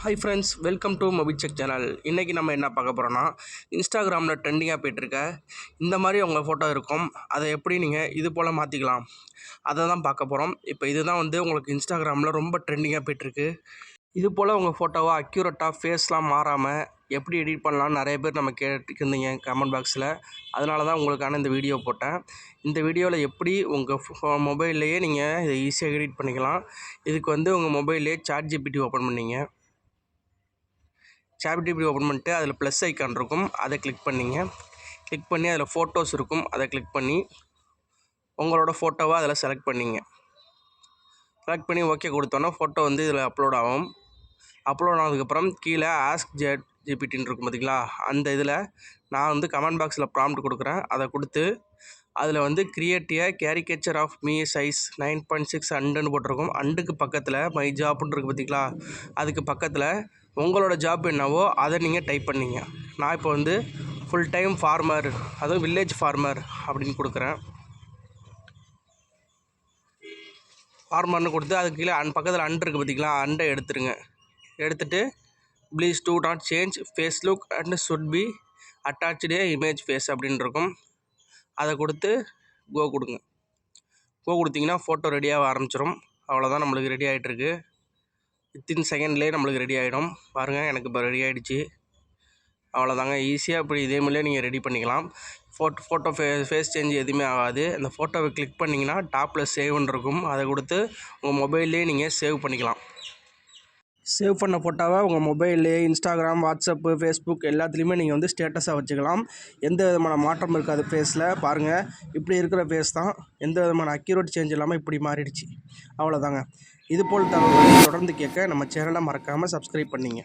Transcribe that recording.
Hi friends, welcome to மொபிச்செக் channel. இன்றைக்கி நம்ம என்ன பார்க்க போகிறோன்னா, இன்ஸ்டாகிராமில் ட்ரெண்டிங்காக போய்ட்டுருக்க இந்த மாதிரி உங்கள் ஃபோட்டோ இருக்கும். அதை எப்படி நீங்கள் இது போல் மாற்றிக்கலாம், அதை தான் பார்க்க போகிறோம். இப்போ இதுதான் உங்களுக்கு இன்ஸ்டாகிராமில் ரொம்ப ட்ரெண்டிங்காக போய்ட்டுருக்கு. இது போல் உங்கள் ஃபோட்டோவை அக்யூரேட்டாக ஃபேஸ்லாம் மாறாமல் எப்படி எடிட் பண்ணலான்னு நிறைய பேர் நம்ம கேட்டுருந்தீங்க கமெண்ட் பாக்ஸில். அதனால தான் உங்களுக்கான இந்த வீடியோ போட்டேன். இந்த வீடியோவில் எப்படி உங்கள் மொபைல்லையே நீங்கள் இதை ஈஸியாக எடிட் பண்ணிக்கலாம். இதுக்கு உங்கள் மொபைல்லையே ChatGPT ஓப்பன் பண்ணிங்க. ChatGPT ஓப்பன் பண்ணிட்டு அதில் ப்ளஸ் ஐக்கான் இருக்கும், அதை கிளிக் பண்ணிங்க. கிளிக் பண்ணி அதில் ஃபோட்டோஸ் இருக்கும், அதை கிளிக் பண்ணி உங்களோட ஃபோட்டோவை அதில் செலக்ட் பண்ணிங்க. செலக்ட் பண்ணி ஓகே கொடுத்தோன்னா ஃபோட்டோ இதில் அப்லோட் ஆகும். அப்லோட் ஆனதுக்கப்புறம் கீழே ஆஸ்க் ChatGPTன்னு இருக்கும் பார்த்திங்களா, அந்த இதில் நான் கமெண்ட் பாக்ஸில் ப்ராம்ப்ட் கொடுக்குறேன். அதை கொடுத்து அதில் create a caricature of me size 9.6 அண்டுன்னு போட்டிருக்கும். அண்டுக்கு பக்கத்தில் மை ஜாப்னு இருக்குது பார்த்திங்களா, அதுக்கு பக்கத்தில் உங்களோட ஜாப் என்னவோ அதை நீங்கள் டைப் பண்ணிங்க. நான் இப்போ ஃபுல் டைம் ஃபார்மர், அதுவும் வில்லேஜ் ஃபார்மர் அப்படின்னு கொடுக்குறேன். ஃபார்மர்னு கொடுத்து அதுக்கு கீழே பக்கத்தில் அண்டு இருக்குது பார்த்திங்களா, அண்டை எடுத்துருங்க. எடுத்துகிட்டு please do not change face look and should be attached image face அப்படின்னு இருக்கும். அதை கொடுத்து கோ கொடுங்க. கோ கொடுத்தீங்கன்னா ஃபோட்டோ ரெடியாக ஆரம்பிச்சிடும். அவ்வளோதான், நம்மளுக்கு ரெடி ஆகிட்டுருக்கு. வித்தின் செகண்ட்லேயே நம்மளுக்கு ரெடி ஆகிடும். பாருங்கள், எனக்கு இப்போ ரெடி ஆகிடுச்சு. அவ்வளோதாங்க, ஈஸியாக இப்படி இதே மாதிரியே நீங்கள் ரெடி பண்ணிக்கலாம். ஃபோட்டோ ஃபேஸ் சேஞ்ச் எதுவுமே ஆகாது. அந்த ஃபோட்டோவை கிளிக் பண்ணிங்கன்னா டாப்பில் சேவ்னு இருக்கும், அதை கொடுத்து உங்கள் மொபைல்லே நீங்கள் சேவ் பண்ணிக்கலாம். சேவ் பண்ண ஃபோட்டோவை உங்கள் மொபைல்லே இன்ஸ்டாகிராம், வாட்ஸ்அப்பு, ஃபேஸ்புக் எல்லாத்துலேயுமே நீங்கள் ஸ்டேட்டஸாக வச்சுக்கலாம். எந்த விதமான மாற்றம் இருக்காது ஃபேஸில். பாருங்கள், இப்படி இருக்கிற ஃபேஸ் தான், எந்த விதமான அக்யூரேட் சேஞ்ச் இல்லாமல் இப்படி மாறிடுச்சு. அவ்வளோதாங்க. இதுபோல் தகவல்களை தொடர்ந்து கேட்க நம்ம சேனலை மறக்காமல் சப்ஸ்கிரைப் பண்ணிங்க.